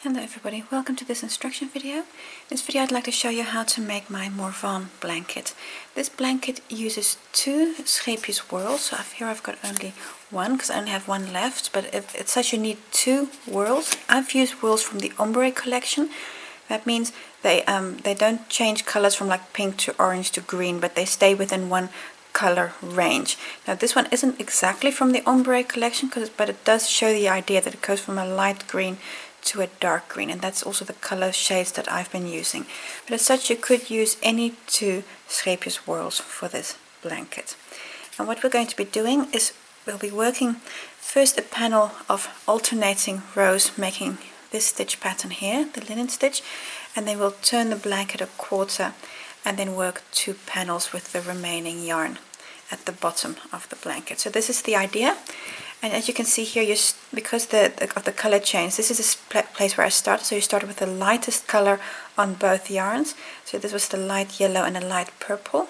Hello everybody, welcome to this instruction video. In this video I'd like to show you how to make my Morvan blanket. This blanket uses two scheepjes whorls, so here I've got only one because I only have one left, but it says you need two whorls. I've used whorls from the ombre collection. That means they don't change colors from like pink to orange to green, but they stay within one color range. Now this one isn't exactly from the ombre collection, but it does show the idea that it goes from a light green to a dark green, and that's also the color shades that I've been using. But as such, you could use any two scheepjes whorls for this blanket. And what we're going to be doing is we'll be working first a panel of alternating rows, making this stitch pattern here, the linen stitch, and then we'll turn the blanket a quarter and then work two panels with the remaining yarn at the bottom of the blanket. So this is the idea. And as you can see here, because of the color change, this is the place where I started. So you started with the lightest color on both yarns. So this was the light yellow and the light purple.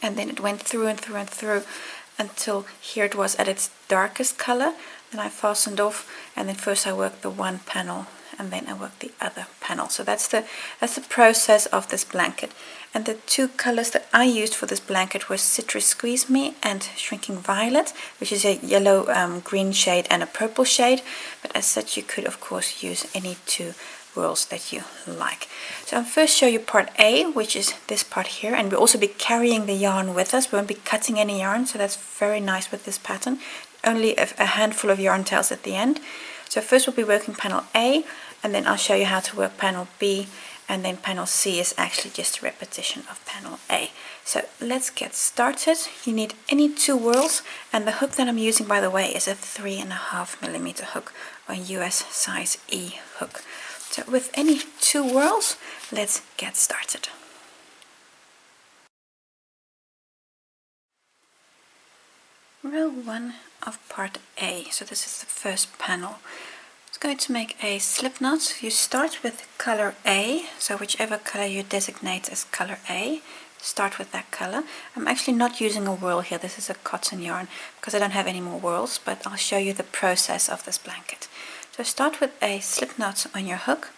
And then it went through and through and through until here it was at its darkest color. Then I fastened off, and then first I worked the one panel and then I worked the other panel. So that's the process of this blanket. And the two colors that I used for this blanket were Citrus Squeeze Me and Shrinking Violet, which is a yellow green shade and a purple shade. But as such, you could of course use any two whorls that you like. So I'll first show you part A, which is this part here, and we'll also be carrying the yarn with us. We won't be cutting any yarn, so that's very nice with this pattern. Only a handful of yarn tails at the end. So first we'll be working panel A, and then I'll show you how to work panel B, and then panel C is actually just a repetition of panel A. So let's get started. You need any two whorls, and the hook that I'm using, by the way, is a 3.5mm hook, or US size E hook. So with any two whorls, let's get started. Row 1 of part A, so this is the first panel. It's going to make a slip knot. You start with color A, so whichever color you designate as color A, start with that color. I'm actually not using a whorl here, this is a cotton yarn, because I don't have any more whorls, but I'll show you the process of this blanket. So start with a slip knot on your hook,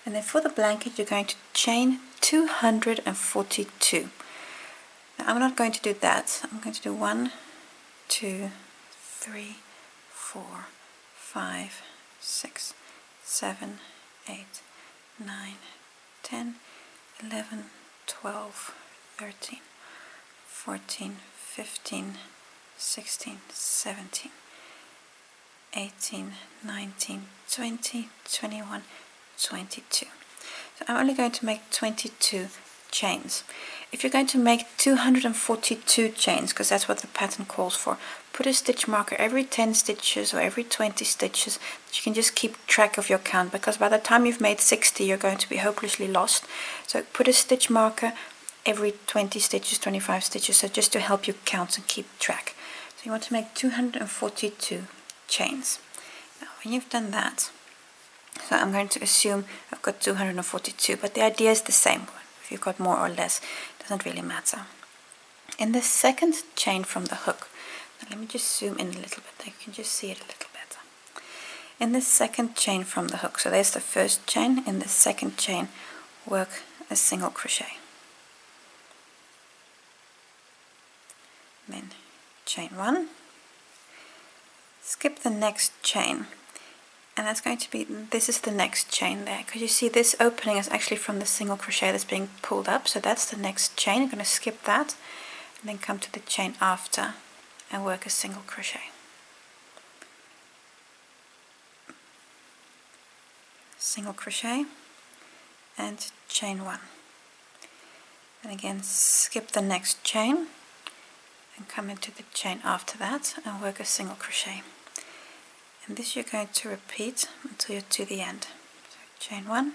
and then for the blanket you're going to chain 242. Now I'm not going to do that, I'm going to do 1, 2, 3, 4, 5, 6, 7, 8, 9, 10, 11, 12, 13, 14, 15, 16, 17, 18, 19, 20, 21, 22. So I'm only going to make 22 chains. If you're going to make 242 chains, because that's what the pattern calls for, put a stitch marker every 10 stitches or every 20 stitches, that you can just keep track of your count, because by the time you've made 60 you're going to be hopelessly lost. So put a stitch marker every 20 stitches, 25 stitches, so just to help you count and keep track. So you want to make 242 chains. Now when you've done that, so I'm going to assume I've got 242, but the idea is the same. If you've got more or less, it doesn't really matter. In the second chain from the hook, now let me just zoom in a little bit, you can just see it a little better. In the second chain from the hook, so there's the first chain, in the second chain work a single crochet. Then chain 1, skip the next chain. And that's going to be, this is the next chain there, because you see this opening is actually from the single crochet that's being pulled up, so that's the next chain. I'm going to skip that and then come to the chain after and work a single crochet. Single crochet and chain 1. And again skip the next chain and come into the chain after that and work a single crochet. And this you're going to repeat until you're to the end. So chain 1,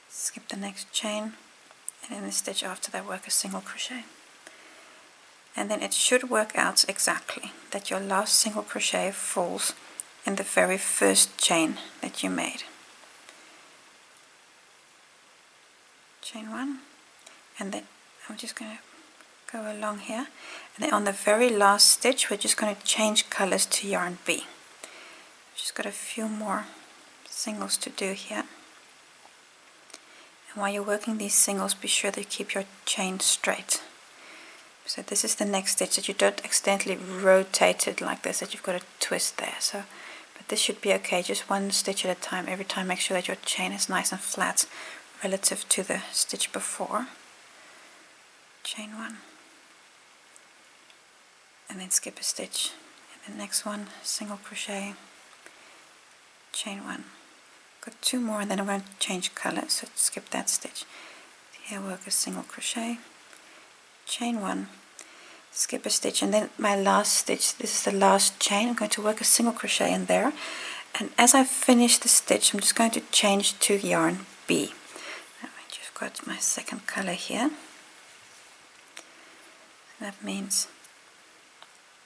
skip the next chain, and in the stitch after that work a single crochet. And then it should work out exactly that your last single crochet falls in the very first chain that you made. Chain 1, and then I'm just going to go along here, and then on the very last stitch we're just going to change colors to yarn B. Just got a few more singles to do here. And while you're working these singles, be sure that you keep your chain straight. So this is the next stitch, that you don't accidentally rotate it like this, that you've got a twist there. So, but this should be okay, just one stitch at a time. Every time make sure that your chain is nice and flat relative to the stitch before. Chain one. And then skip a stitch. And the next one, single crochet, chain one. Got two more and then I'm going to change color, so skip that stitch. Here work a single crochet, chain one, skip a stitch, and then my last stitch, this is the last chain, I'm going to work a single crochet in there, and as I finish the stitch I'm just going to change to yarn B. Now I just got my second color here. That means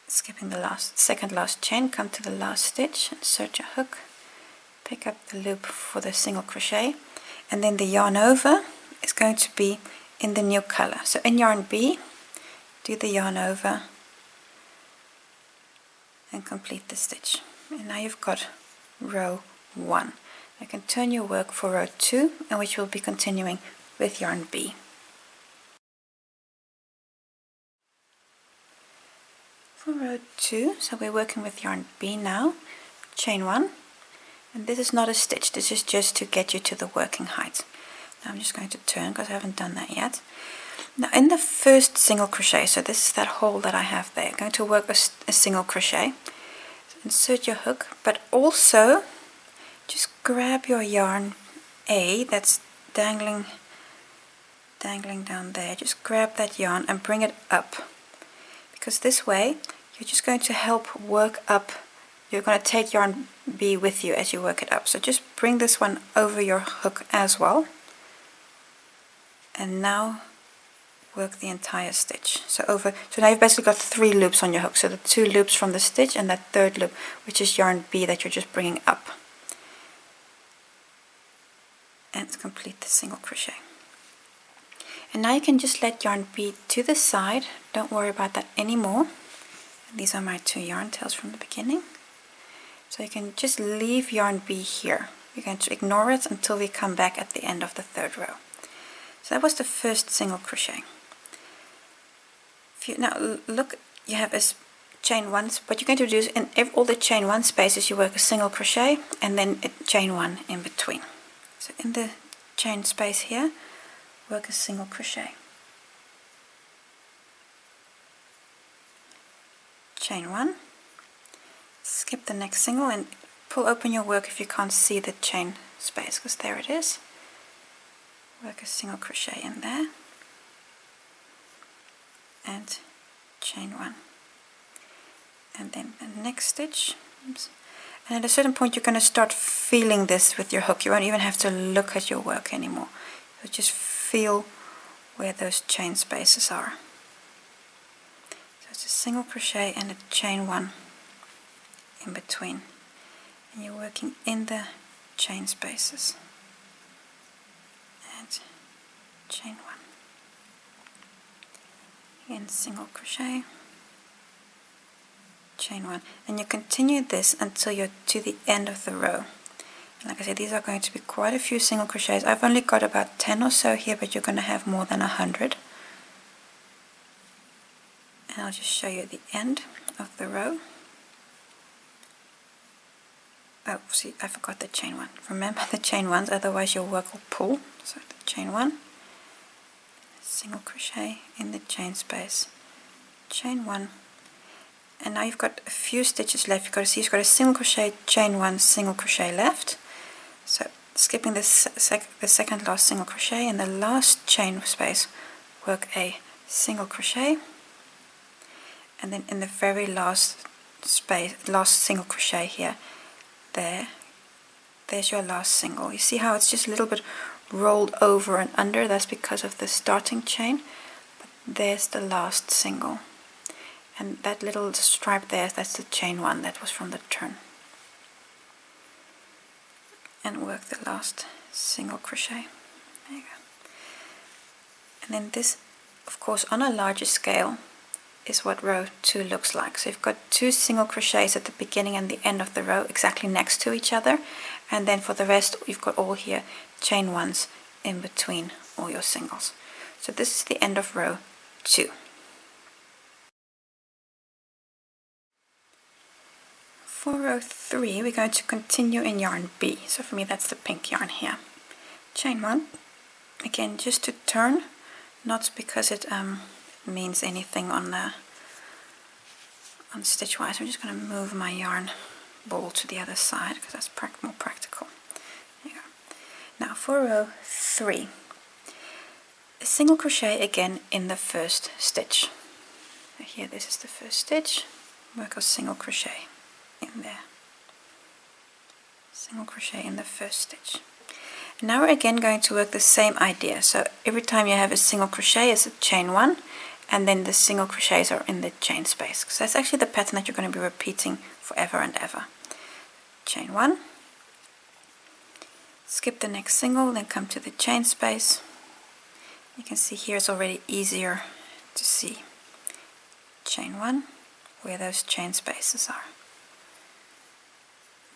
skipping the second last chain, come to the last stitch, insert your hook, pick up the loop for the single crochet, and then the yarn over is going to be in the new color. So in yarn B, do the yarn over and complete the stitch. And now you've got row 1. You can turn your work for row 2, and which will be continuing with yarn B. For row 2, so we're working with yarn B now, chain 1, and this is not a stitch, this is just to get you to the working height. Now I'm just going to turn because I haven't done that yet. Now in the first single crochet, so this is that hole that I have there, I'm going to work a single crochet. So insert your hook, but also just grab your yarn A that's dangling down there, just grab that yarn and bring it up, because this way you're just going to help work up, you're going to take yarn B with you as you work it up. So just bring this one over your hook as well, and now work the entire stitch. So now you've basically got 3 loops on your hook, so the 2 loops from the stitch and that third loop, which is yarn B that you're just bringing up, and complete the single crochet. And now you can just let yarn B to the side, don't worry about that anymore. And these are my 2 yarn tails from the beginning. So you can just leave yarn B here. We're going to ignore it until we come back at the end of the 3rd row. So that was the first single crochet. If you now look, you have a chain 1. What you're going to do is in all the chain 1 spaces you work a single crochet and then a chain 1 in between. So in the chain space here, work a single crochet, chain 1, skip the next single and pull open your work if you can't see the chain space, because there it is. Work a single crochet in there and chain 1, and then the next stitch. Oops. And at a certain point you're going to start feeling this with your hook. You won't even have to look at your work anymore. You'll just feel where those chain spaces are. So it's a single crochet and a chain 1 in between, and you're working in the chain spaces, and chain 1, again single crochet, chain 1, and you continue this until you're to the end of the row. Like I said, these are going to be quite a few single crochets. I've only got about 10 or so here, but you're going to have more than 100. And I'll just show you the end of the row. Oh, see, I forgot the chain 1. Remember the chain 1s, otherwise your work will pull. So the chain 1, single crochet in the chain space, chain 1. And now you've got a few stitches left. You've got to see you've got a single crochet, chain 1, single crochet left. So skipping the second last single crochet, in the last chain space work a single crochet, and then in the very last space, last single crochet here, there's your last single. You see how it's just a little bit rolled over and under? That's because of the starting chain, but there's the last single, and that little stripe there, that's the chain 1 that was from the turn. And work the last single crochet. There you go. And then this, of course, on a larger scale is what row 2 looks like. So you've got 2 single crochets at the beginning and the end of the row exactly next to each other, and then for the rest you've got all here chain ones in between all your singles. So this is the end of row 2. For row 3 we're going to continue in yarn B, so for me that's the pink yarn here. Chain 1, again just to turn, not because it means anything on stitch wise. I'm just going to move my yarn ball to the other side because that's more practical. There you go. Now for row 3, a single crochet again in the first stitch. So here this is the first stitch, work a single crochet in there, single crochet in the first stitch. And now we're again going to work the same idea. So every time you have a single crochet it's a chain 1, and then the single crochets are in the chain space. So that's actually the pattern that you're going to be repeating forever and ever. Chain 1, skip the next single, then come to the chain space. You can see here it's already easier to see. Chain 1, where those chain spaces are.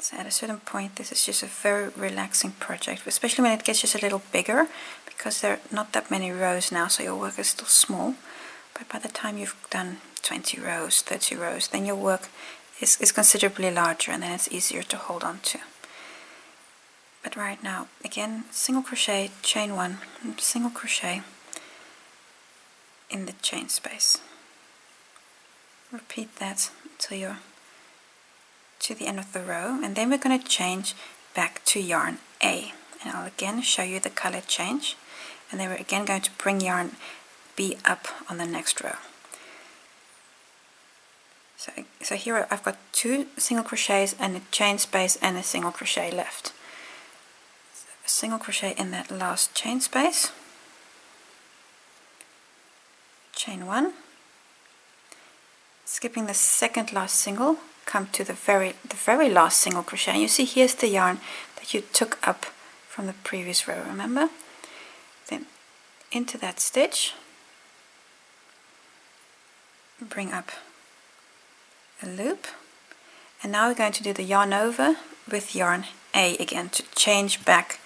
So at a certain point this is just a very relaxing project, especially when it gets just a little bigger, because there are not that many rows now, so your work is still small. But by the time you've done 20 rows, 30 rows, then your work is considerably larger, and then it's easier to hold on to. But right now, again, single crochet, chain 1, single crochet in the chain space. Repeat that until you're to the end of the row, and then we're going to change back to yarn A. And I'll again show you the color change, and then we're again going to bring yarn B up on the next row. So here I've got 2 single crochets and a chain space and a single crochet left. So a single crochet in that last chain space, chain 1, skipping the second last single, come to the very last single crochet, and you see here's the yarn that you took up from the previous row, remember? Then into that stitch, bring up a loop, and now we're going to do the yarn over with yarn A again to change back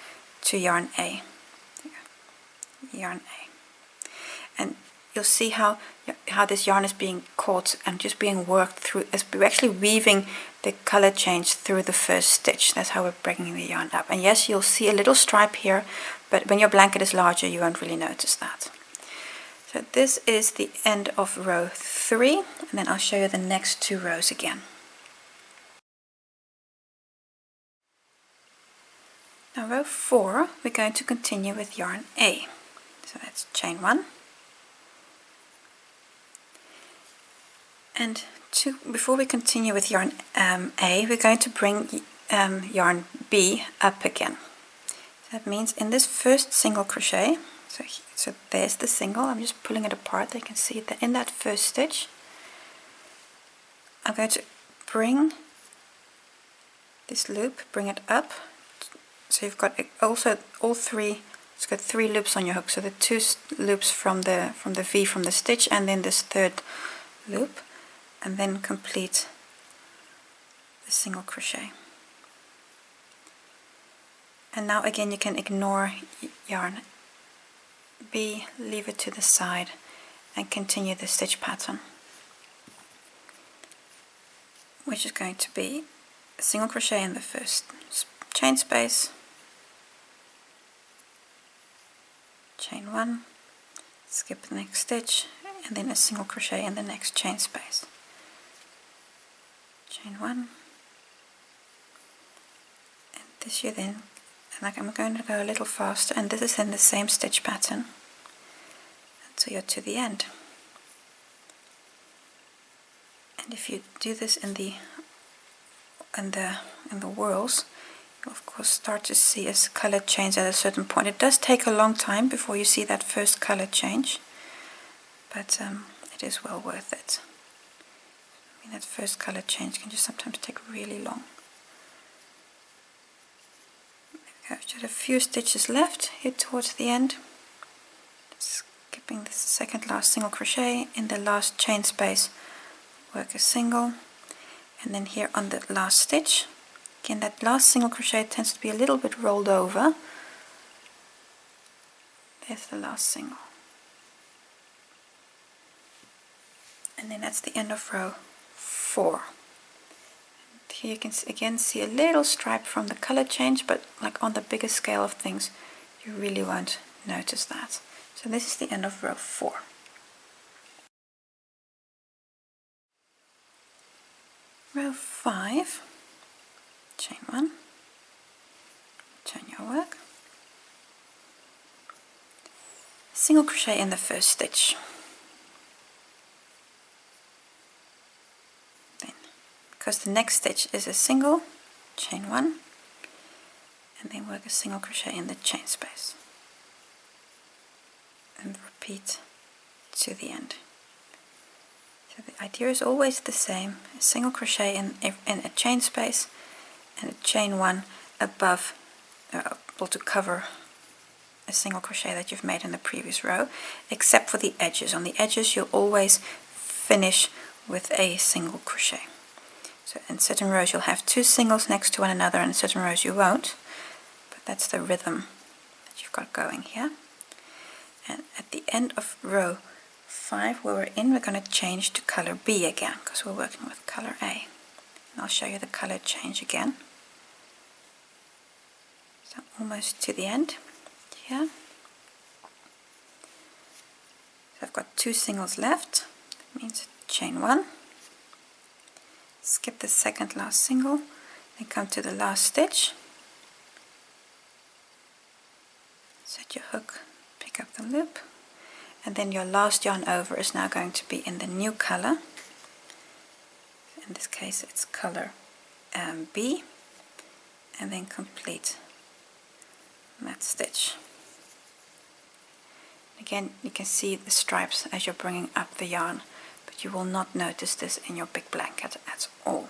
to yarn A. Yarn A, and you'll see how this yarn is being caught and just being worked through, as we're actually weaving the color change through the first stitch. That's how we're bringing the yarn up. And yes, you'll see a little stripe here, but when your blanket is larger you won't really notice that. So this is the end of row 3, and then I'll show you the next 2 rows again. Now row 4, we're going to continue with yarn A. So that's chain 1. And before we continue with yarn A, we're going to bring yarn B up again. So that means in this first single crochet, so there's the single, I'm just pulling it apart, you can see that in that first stitch I'm going to bring this loop, bring it up, so you've got also all 3, it's got 3 loops on your hook, so the 2 loops from the V from the stitch, and then this third loop, and then complete the single crochet. And now again you can ignore yarn B, leave it to the side, and continue the stitch pattern, which is going to be a single crochet in the first chain space, chain 1, skip the next stitch, and then a single crochet in the next chain space, chain 1, and this you then, I'm going to go a little faster, and this is in the same stitch pattern until you're to the end. And if you do this in the whirls, you of course start to see a color change at a certain point. It does take a long time before you see that first color change, but it is well worth it. I mean, that first color change can just sometimes take really long. Just a few stitches left here towards the end, skipping the second last single crochet in the last chain space, work a single, and then here on the last stitch Again, that last single crochet tends to be a little bit rolled over. There's the last single. And then that's the end of row 4. And here you can again see a little stripe from the color change, but like on the bigger scale of things, you really won't notice that. So this is the end of row 4. Row 5, chain 1, turn your work, single crochet in the first stitch, then because the next stitch is a single, chain 1, and then work a single crochet in the chain space and repeat to the end. So the idea is always the same: a single crochet in a chain space and a chain 1 above, to cover a single crochet that you've made in the previous row, except for the edges. On the edges you'll always finish with a single crochet. So in certain rows you'll have 2 singles next to one another, and in certain rows you won't, but that's the rhythm that you've got going here. And at the end of row 5 where we're in, we're going to change to color B again, because we're working with color A. And I'll show you the color change again. So almost to the end here. So I've got 2 singles left. That means chain 1, skip the second last single, then come to the last stitch, set your hook, pick up the loop, and then your last yarn over is now going to be in the new color. In this case it's color B, and then complete that stitch. Again, you can see the stripes as you're bringing up the yarn, but you will not notice this in your big blanket at all.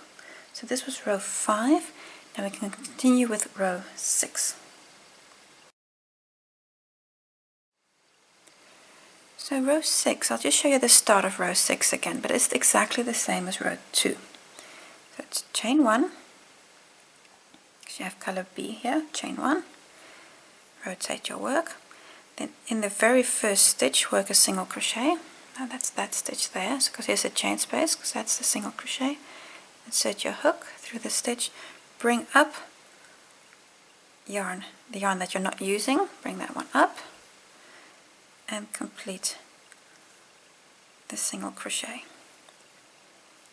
So this was row 5. Now we can continue with row 6. So row 6, I'll just show you the start of row 6 again, but it's exactly the same as row 2. So it's chain 1, because you have color B here, chain 1, rotate your work, then in the very first stitch work a single crochet. Now that's that stitch there, because here's a chain space, because that's the single crochet. Insert your hook through the stitch, bring up yarn, the yarn that you're not using, bring that one up, and complete the single crochet.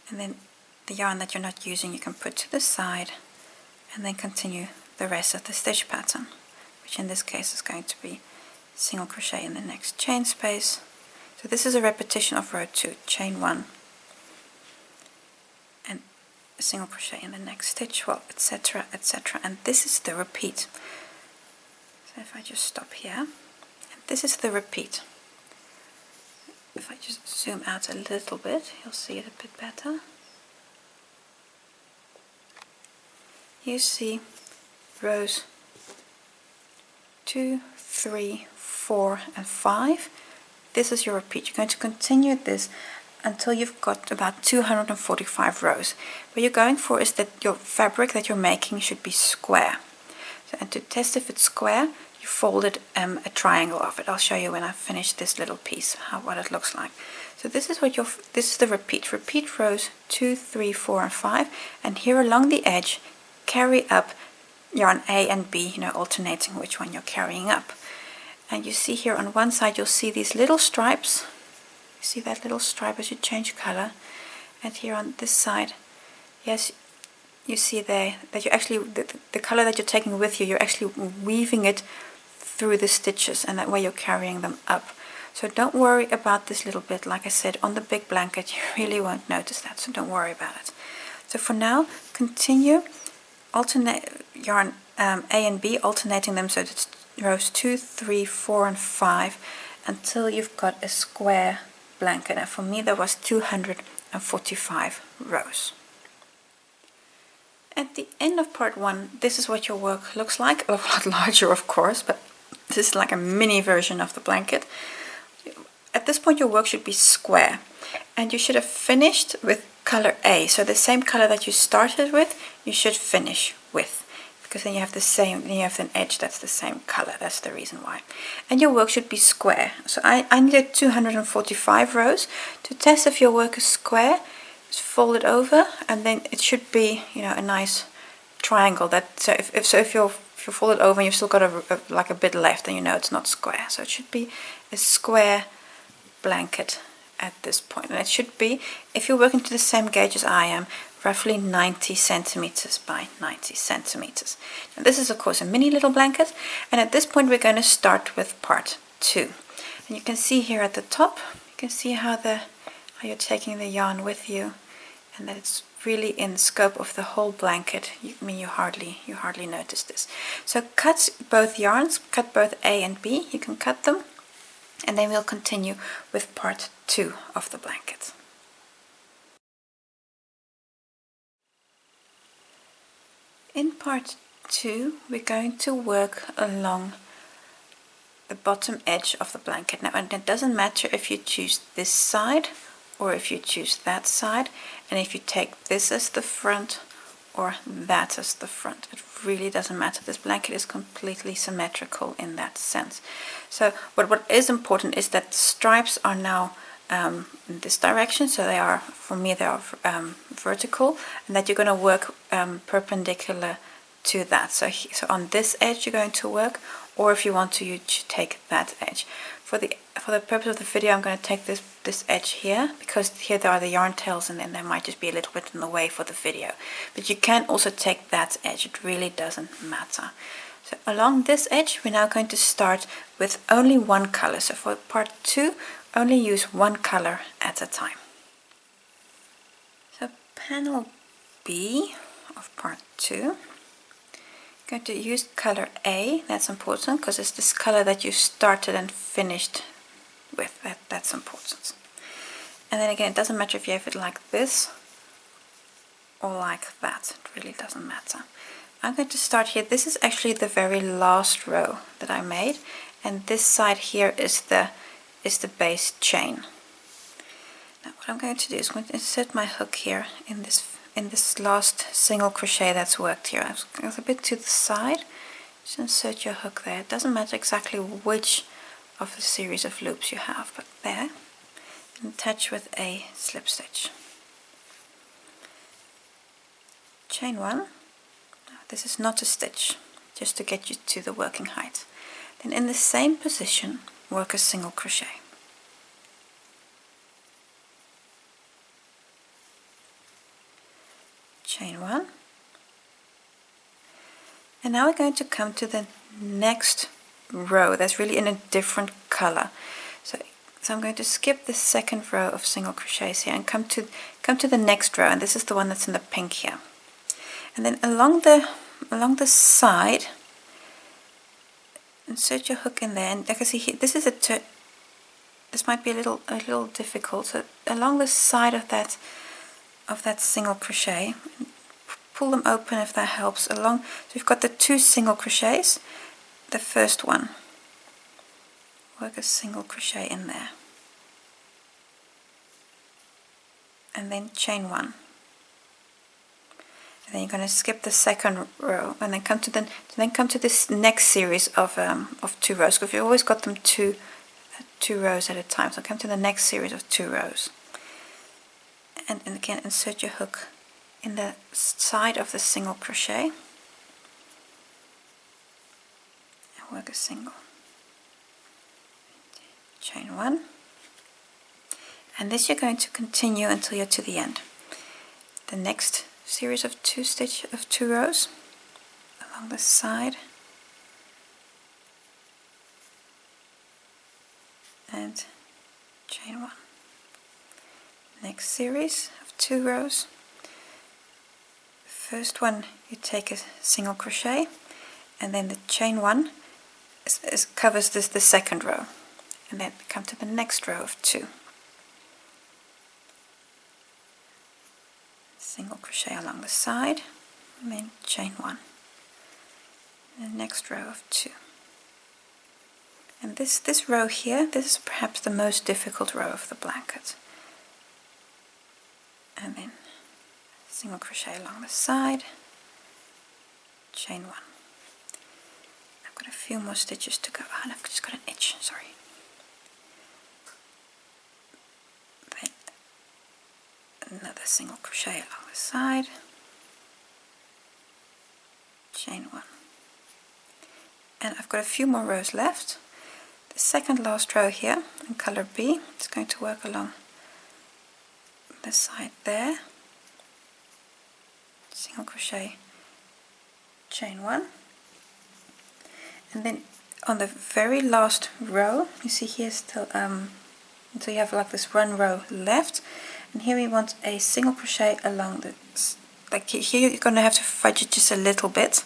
And then the yarn that you're not using you can put to the side, and then continue the rest of the stitch pattern, which in this case is going to be single crochet in the next chain space. So this is a repetition of row 2, chain 1 and a single crochet in the next stitch, well, etc, etc, and this is the repeat. So if I just stop here, this is the repeat. If I just zoom out a little bit, you'll see it a bit better. You see rows 2, 3, 4 and 5. This is your repeat. You're going to continue this until you've got about 245 rows. What you're going for is that your fabric that you're making should be square. So, and to test if it's square, you folded a triangle of it. I'll show you when I finish this little piece what it looks like. So this is what this is the repeat. Repeat rows 2, 3, 4 and 5, and here along the edge carry up yarn A and B, alternating which one you're carrying up. And you see here on one side you'll see these little stripes. You see that little stripe as you change color, and here on this side, yes, you see there that you actually the color that you're taking with you, you're actually weaving it through the stitches, and that way you're carrying them up. So don't worry about this little bit. Like I said, on the big blanket you really won't notice that, so don't worry about it. So for now, continue alternate yarn A and B, alternating them so it's rows 2, 3, 4 and 5 until you've got a square blanket. And for me there was 245 rows. At the end of part 1, this is what your work looks like. A lot larger, of course, but this is like a mini version of the blanket. At this point your work should be square, and you should have finished with color A. So the same color that you started with, you should finish width, because then you have the same, then you have an edge that's the same color. That's the reason why. And your work should be square. So I needed 245 rows. To test if your work is square, just fold it over, and then it should be, you know, a nice triangle. That so if you fold it over and you've still got like a bit left, then you know it's not square. So it should be a square blanket at this point, and it should be, if you're working to the same gauge as I am, roughly 90 centimeters by 90 centimeters. Now this is of course a mini little blanket, and at this point we're going to start with part 2. And you can see here at the top, you can see how you're taking the yarn with you, and that it's really in the scope of the whole blanket. You hardly notice this. So cut both yarns, cut both A and B, you can cut them, and then we'll continue with part 2 of the blanket. In part 2 we're going to work along the bottom edge of the blanket. Now, and it doesn't matter if you choose this side or if you choose that side, and if you take this as the front or that as the front, it really doesn't matter. This blanket is completely symmetrical in that sense. So what is important is that the stripes are now in this direction, so they are, for me, they are vertical, and that you're going to work perpendicular to that. So on this edge you're going to work, or if you want to, you should take that edge. For the purpose of the video, I'm going to take this edge here, because here there are the yarn tails, and then they might just be a little bit in the way for the video. But you can also take that edge, it really doesn't matter. So along this edge we're now going to start with only one color. So for part 2, only use one color at a time. So panel B of part 2, I'm going to use color A. That's important because it's this color that you started and finished with. That's important. And then again, it doesn't matter if you have it like this or like that, it really doesn't matter. I'm going to start here. This is actually the very last row that I made, and this side here is the base chain. Now what I'm going to do is I'm going to insert my hook here in this last single crochet that's worked here. I was a bit to the side. Just insert your hook there. It doesn't matter exactly which of the series of loops you have, but there, and attach with a slip stitch. Chain 1. This is not a stitch, just to get you to the working height. Then in the same position, work a single crochet. Chain 1. And now we're going to come to the next row that's really in a different color. So I'm going to skip the second row of single crochets here and come to the next row, and this is the one that's in the pink here. And then along the side, insert your hook in there, and like I see here, this is this might be a little difficult. So along the side of that single crochet, pull them open if that helps. So you've got the 2 single crochets. The first one, work a single crochet in there, and then chain 1. And then you're going to skip the second row, and then come to this next series of 2 rows. Because you've always got them two rows at a time. So come to the next series of 2 rows, and again insert your hook in the side of the single crochet, and work a single. Chain 1, and this you're going to continue until you're to the end. The next series of 2 rows along the side, and chain 1. Next series of 2 rows. The first one you take a single crochet, and then the chain 1 covers the second row, and then come to the next row of 2. Single crochet along the side, and then chain 1. And the next row of 2. And this row here, this is perhaps the most difficult row of the blanket. And then single crochet along the side, chain 1. I've got a few more stitches to go. Oh, and I've just got an itch, sorry. Then another single crochet along the side, chain 1. And I've got a few more rows left. The second last row here in color B is going to work along the side there, single crochet, chain 1, and then on the very last row, you see here still so you have like this one row left, and here we want a single crochet along the, like here you're going to have to fudge it just a little bit,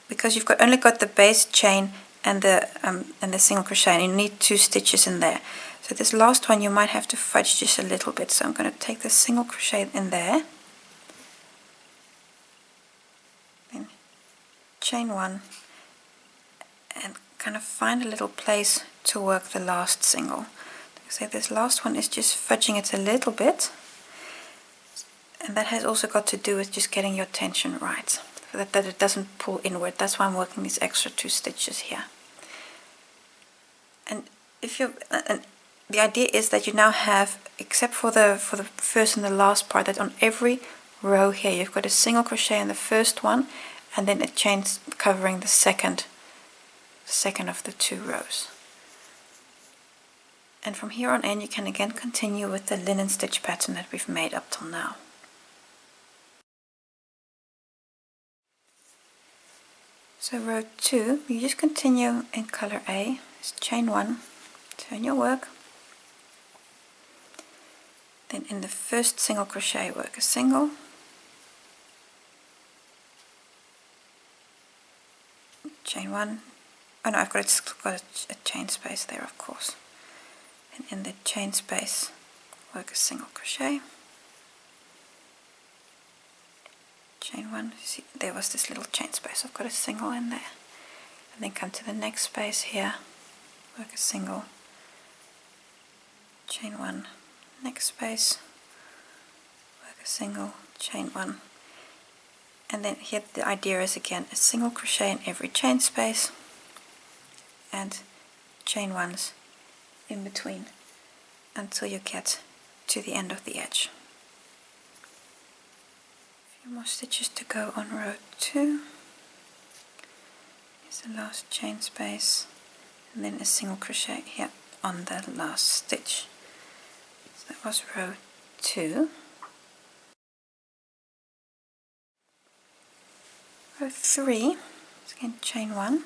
because you've only got the base chain and the single crochet, and you need 2 stitches in there. So this last one you might have to fudge just a little bit. So I'm going to take the single crochet in there, then chain 1, and kind of find a little place to work the last single. So this last one is just fudging it a little bit, and that has also got to do with just getting your tension right, so that it doesn't pull inward. That's why I'm working these extra 2 stitches here. And if you the idea is that you now have, except for the first and the last part, that on every row here you've got a single crochet in the first one, and then a chain covering the second of the 2 rows. And from here on in you can again continue with the linen stitch pattern that we've made up till now. So row 2, you just continue in color A, it's chain 1, turn your work, then in the first single crochet work a single, chain 1, oh no, I've got a chain space there, of course, and in the chain space work a single crochet, chain 1, see there was this little chain space, I've got a single in there, and then come to the next space here, work a single, chain 1, next space, work a single, chain 1, and then here the idea is again a single crochet in every chain space and chain 1s in between until you get to the end of the edge. A few more stitches to go on row 2. Here's the last chain space and then a single crochet here on the last stitch. So that was row 2. Row 3 is again chain 1,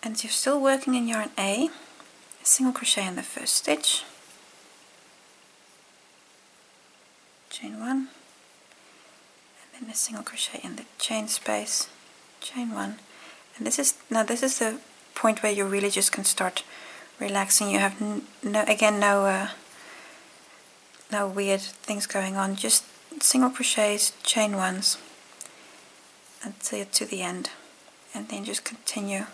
and you're still working in yarn A, a single crochet in the first stitch, chain 1, and then a single crochet in the chain space, chain 1, and this is the point where you really just can start relaxing. You have no weird things going on, just single crochets, chain 1s until you're to the end, and then just continue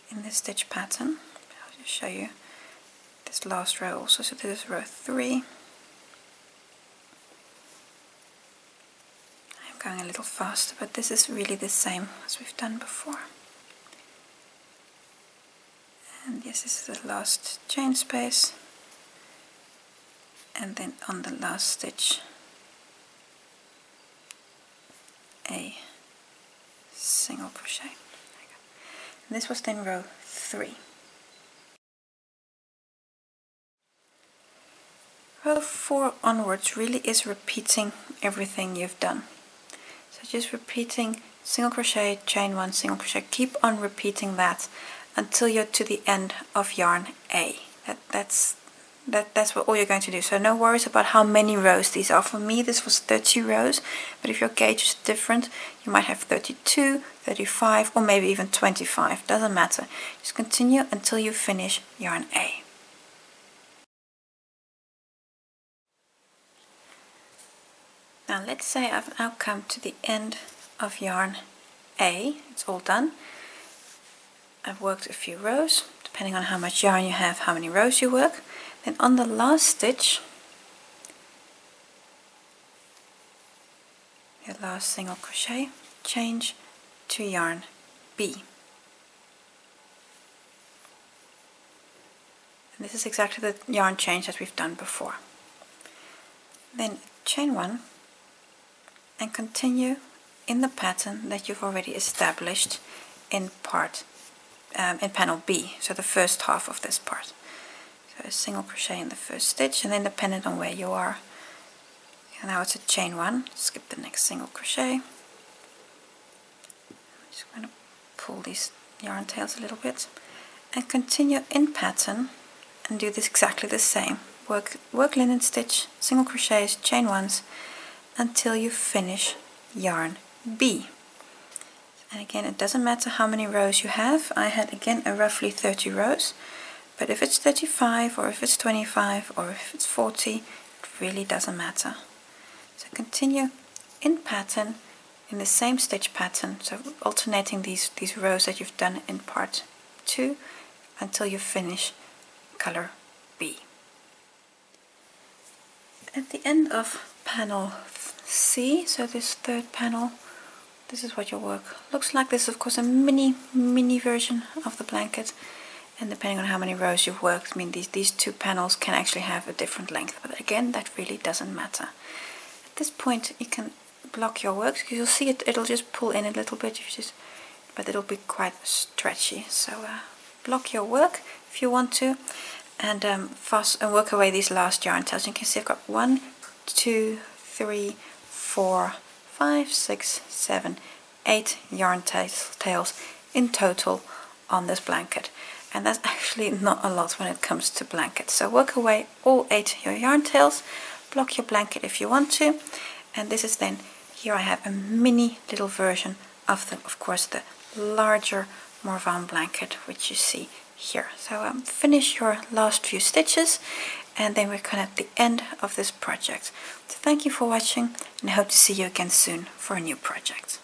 in this stitch pattern. I'll just show you this last row also. So this is row 3. I'm going a little faster, but this is really the same as we've done before. And yes, this is the last chain space, and then on the last stitch a single crochet. There you go. And this was then row 3. Row 4 onwards really is repeating everything you've done. So just repeating single crochet, chain 1, single crochet. Keep on repeating that until you're to the end of yarn A. That's what all you're going to do. So no worries about how many rows these are. For me this was 30 rows, but if your gauge is different you might have 32, 35 or maybe even 25. Doesn't matter. Just continue until you finish yarn A. Now let's say I've now come to the end of yarn A. It's all done. I've worked a few rows, depending on how much yarn you have, how many rows you work. Then on the last stitch your last single crochet, change to yarn B. And this is exactly the yarn change that we've done before. Then chain 1 and continue in the pattern that you've already established in panel B, so the first half of this part. So a single crochet in the first stitch, and then dependent on where you are. And now it's a chain 1, skip the next single crochet. I'm just going to pull these yarn tails a little bit and continue in pattern and do this exactly the same. Work linen stitch, single crochets, chain 1s until you finish yarn B. And again, it doesn't matter how many rows you have. I had again a roughly 30 rows, but if it's 35 or if it's 25 or if it's 40, it really doesn't matter. So continue in pattern in the same stitch pattern, so alternating these rows that you've done in part 2 until you finish color B. At the end of panel C, so this third panel, this is what your work looks like. This is of course a mini version of the blanket, and depending on how many rows you've worked, I mean these two panels can actually have a different length, but again that really doesn't matter. At this point you can block your work, because you'll see it'll just pull in a little bit, but it'll be quite stretchy. So block your work if you want to, and work away these last yarn tails. You can see I've got 1, 2, 3, 4, 5, 6, 7, 8 yarn tails in total on this blanket, and that's actually not a lot when it comes to blankets. So work away all 8 your yarn tails, block your blanket if you want to, and this is then, here I have a mini little version of course the larger Morvan blanket, which you see here. So finish your last few stitches, and then we're kind of at the end of this project. So thank you for watching, and I hope to see you again soon for a new project.